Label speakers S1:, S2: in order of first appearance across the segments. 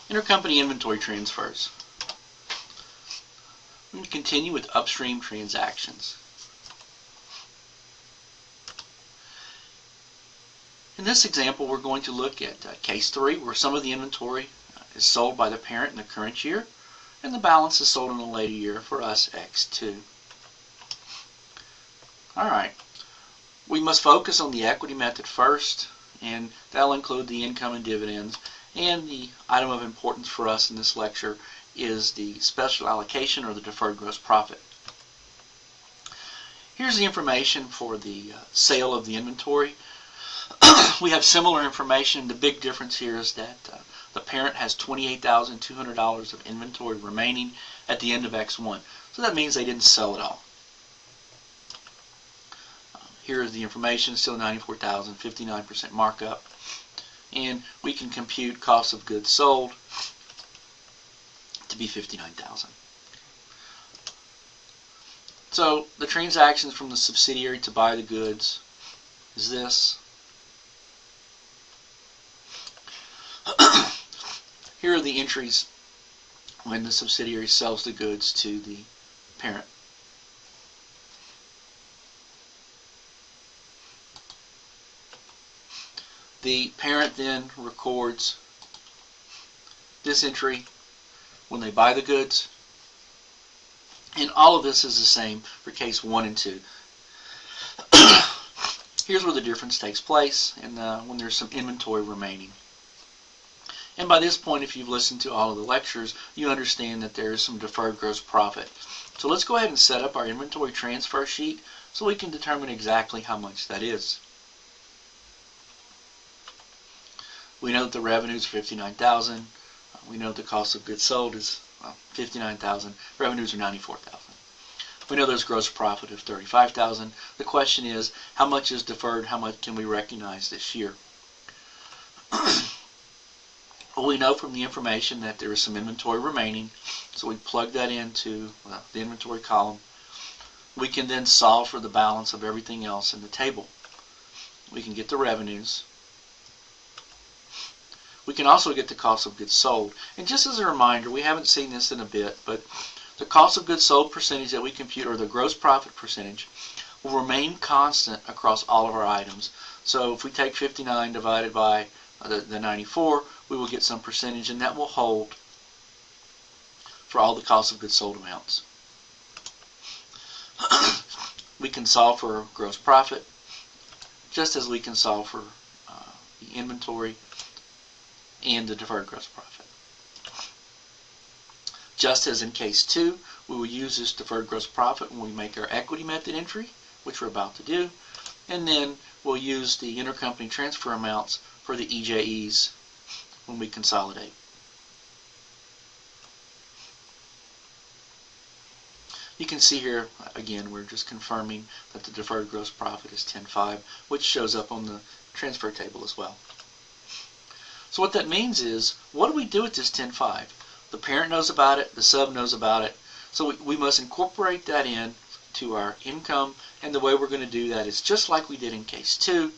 S1: Intercompany inventory transfers. We're going to continue with upstream transactions. In this example, we're going to look at case 3, where some of the inventory is sold by the parent in the current year, and the balance is sold in a later year, for us X2. Alright, we must focus on the equity method first, and that'll include the income and dividends, and the item of importance for us in this lecture is the special allocation, or the deferred gross profit. Here's the information for the sale of the inventory. We have similar information. The big difference here is that the parent has $28,200 of inventory remaining at the end of X1. So that means they didn't sell it all. Here is the information, still $94,000, 59% markup. And we can compute cost of goods sold to be $59,000. So the transactions from the subsidiary to buy the goods is this. Here are the entries when the subsidiary sells the goods to the parent. The parent then records this entry when they buy the goods, and all of this is the same for case 1 and 2. Here's where the difference takes place, and when there's some inventory remaining. And by this point, if you've listened to all of the lectures, you understand that there is some deferred gross profit. So let's go ahead and set up our inventory transfer sheet so we can determine exactly how much that is. We know that the revenues are $59,000. We know the cost of goods sold is $59,000. Revenues are $94,000. We know there's gross profit of $35,000. The question is, how much is deferred? How much can we recognize this year? Well, we know from the information that there is some inventory remaining, so we plug that into the inventory column. We can then solve for the balance of everything else in the table. We can get the revenues. We can also get the cost of goods sold. And just as a reminder, we haven't seen this in a bit, but the cost of goods sold percentage that we compute, or the gross profit percentage, will remain constant across all of our items. So if we take 59 divided by the 94, we will get some percentage, and that will hold for all the cost of goods sold amounts. We can solve for gross profit, just as we can solve for the inventory and the deferred gross profit. Just as in case 2, we will use this deferred gross profit when we make our equity method entry, which we're about to do, and then we'll use the intercompany transfer amounts for the EJEs when we consolidate. You can see here, again, we're just confirming that the deferred gross profit is 10.5, which shows up on the transfer table as well. So what that means is, what do we do with this 10.5? The parent knows about it, the sub knows about it, so we must incorporate that in to our income, and the way we're going to do that is just like we did in case 2.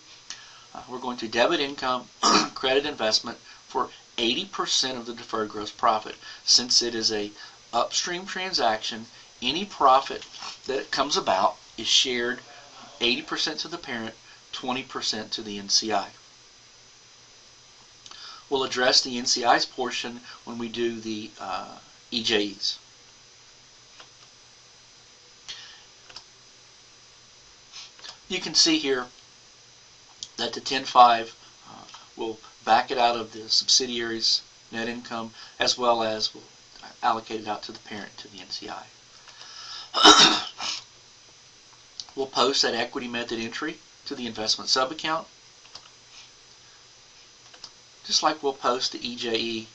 S1: We're going to debit income, credit investment for 80% of the deferred gross profit. Since it is a upstream transaction, any profit that comes about is shared 80% to the parent, 20% to the NCI. We'll address the NCI's portion when we do the EJEs. You can see here that the 10.5 will back it out of the subsidiary's net income, as well as will allocate it out to the parent, to the NCI. We'll post that equity method entry to the investment sub-account, just like we'll post the EJE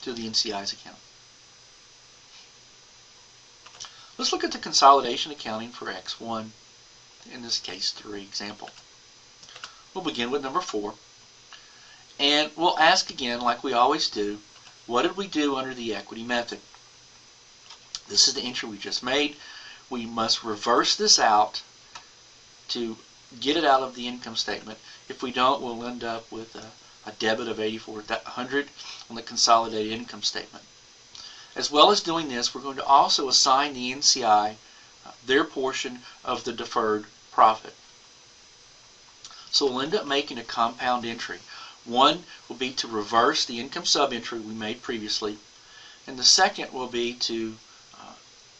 S1: to the NCI's account. Let's look at the consolidation accounting for X1, in this case 3 example. We'll begin with number 4, and we'll ask again, like we always do, what did we do under the equity method? This is the entry we just made. We must reverse this out to get it out of the income statement. If we don't, we'll end up with a debit of $8,400 on the consolidated income statement. As well as doing this, we're going to also assign the NCI their portion of the deferred profit. So we'll end up making a compound entry. One will be to reverse the income sub entry we made previously, and the second will be to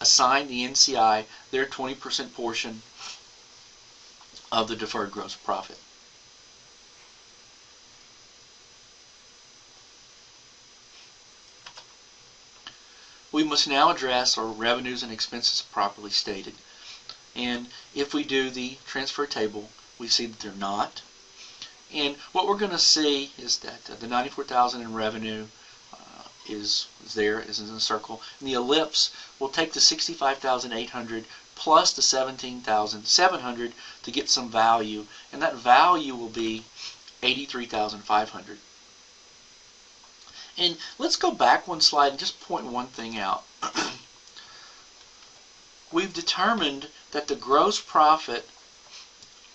S1: assign the NCI their 20% portion of the deferred gross profit. We must now address our revenues and expenses properly stated. And if we do the transfer table, we see that they're not. And what we're going to see is that the $94,000 in revenue is in the circle. And the ellipse will take the $65,800 plus the $17,700 to get some value, and that value will be $83,500. And let's go back one slide and just point one thing out. We've determined that the gross profit,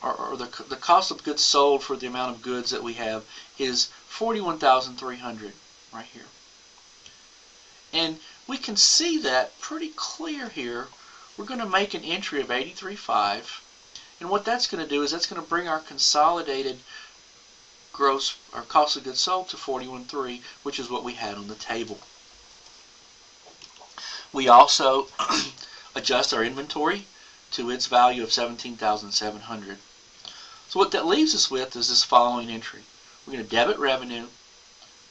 S1: or the cost of goods sold for the amount of goods that we have, is $41,300 right here. And we can see that pretty clear here. We're going to make an entry of $83,500, and what that's going to do is that's going to bring our consolidated gross or cost of goods sold to $41,300, which is what we had on the table. We also adjust our inventory to its value of $17,700. So what that leaves us with is this following entry. We're going to debit revenue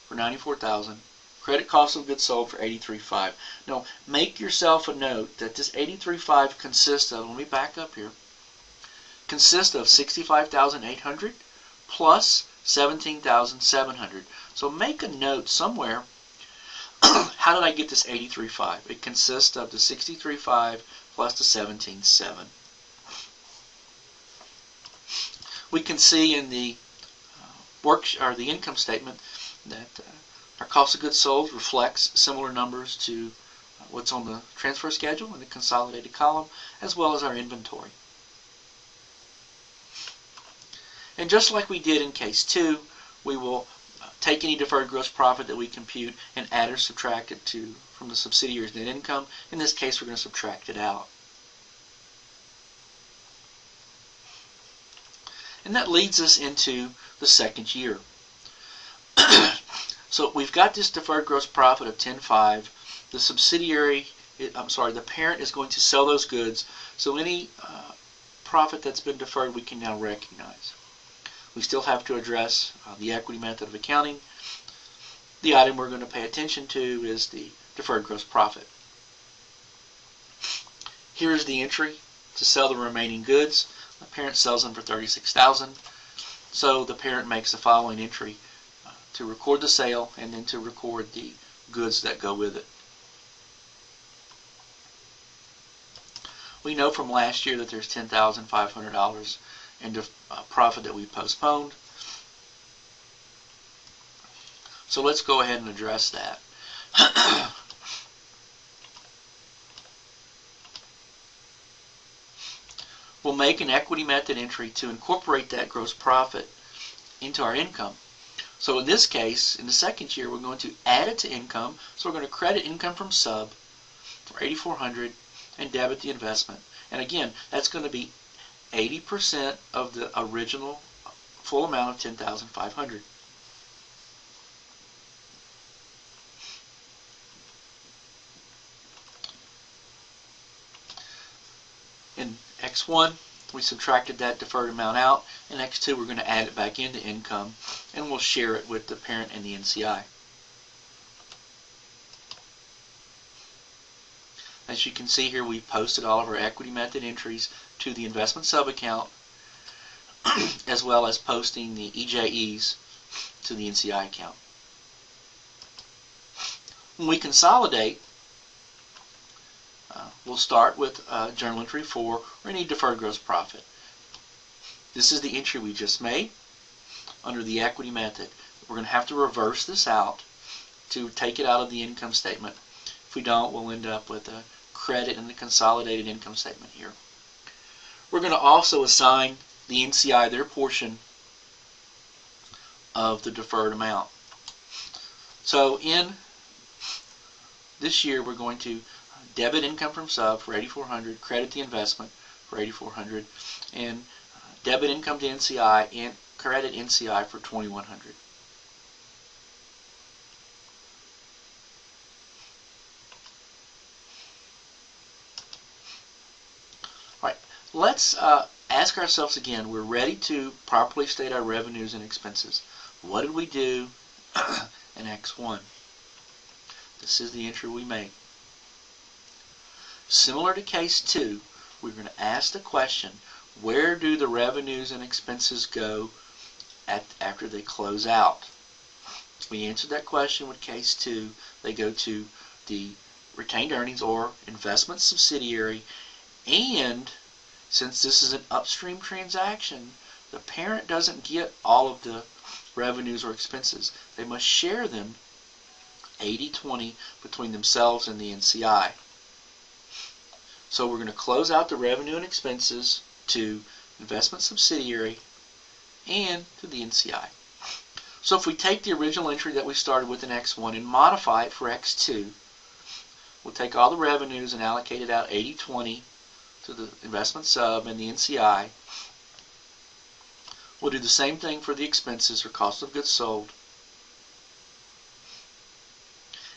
S1: for $94,000, credit cost of goods sold for $83,500. Now make yourself a note that this $83,500 consists of, let me back up here, consists of $65,800 plus $17,700. So make a note somewhere. How did I get this $83,500? It consists of the $63,500 plus the $17,700. We can see in the the income statement that our cost of goods sold reflects similar numbers to what's on the transfer schedule in the consolidated column, as well as our inventory. And just like we did in case 2, we will take any deferred gross profit that we compute and add or subtract it from the subsidiary's net income. In this case, we're going to subtract it out. And that leads us into the second year. So we've got this deferred gross profit of $10,500. The subsidiary, the parent is going to sell those goods. So any profit that's been deferred, we can now recognize. We still have to address the equity method of accounting. The item we're going to pay attention to is the deferred gross profit. Here's the entry to sell the remaining goods. The parent sells them for $36,000. So the parent makes the following entry to record the sale and then to record the goods that go with it. We know from last year that there's $10,500 in profit that we postponed. So let's go ahead and address that. We'll make an equity method entry to incorporate that gross profit into our income. So in this case, in the second year, we're going to add it to income. So we're going to credit income from sub for $8,400 and debit the investment. And again, that's going to be 80% of the original full amount of $10,500. In X1, we subtracted that deferred amount out. In X2, we're going to add it back into income, and we'll share it with the parent and the NCI. As you can see here, we posted all of our equity method entries to the investment sub-account, as well as posting the EJEs to the NCI account. When we consolidate, we'll start with journal entry 4, or any deferred gross profit. This is the entry we just made under the equity method. We're going to have to reverse this out to take it out of the income statement. If we don't, we'll end up with a credit in the consolidated income statement here. We're going to also assign the NCI their portion of the deferred amount. So in this year, we're going to debit income from sub for $8,400, credit the investment for $8,400, and debit income to NCI and credit NCI for $2,100. All right, let's ask ourselves again. We're ready to properly state our revenues and expenses. What did we do in X1? This is the entry we make. Similar to case 2, we're going to ask the question, where do the revenues and expenses go after they close out? We answered that question with case 2. They go to the retained earnings or investment subsidiary, and since this is an upstream transaction, the parent doesn't get all of the revenues or expenses. They must share them 80-20 between themselves and the NCI. So we're going to close out the revenue and expenses to investment subsidiary and to the NCI. So if we take the original entry that we started with in X1 and modify it for X2, we'll take all the revenues and allocate it out 80-20 to the investment sub and the NCI. We'll do the same thing for the expenses or cost of goods sold.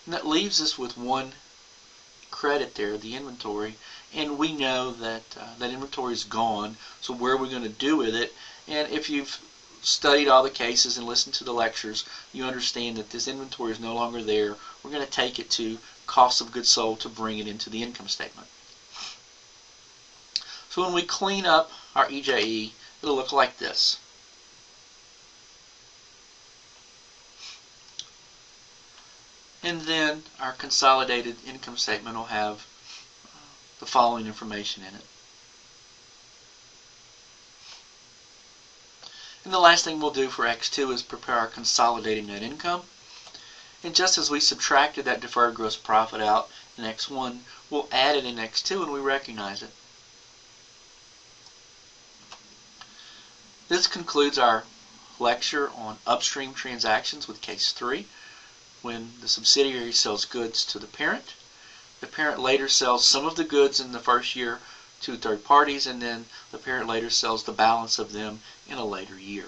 S1: And that leaves us with one credit there, the inventory, and we know that that inventory is gone. So where are we going to do with it? And if you've studied all the cases and listened to the lectures, you understand that this inventory is no longer there. We're going to take it to cost of goods sold to bring it into the income statement. So when we clean up our EJE, it'll look like this. And then our consolidated income statement will have the following information in it. And the last thing we'll do for X2 is prepare our consolidated net income. And just as we subtracted that deferred gross profit out in X1, we'll add it in X2 and we recognize it. This concludes our lecture on upstream transactions with case 3. When the subsidiary sells goods to the parent later sells some of the goods in the first year to third parties, and then the parent later sells the balance of them in a later year.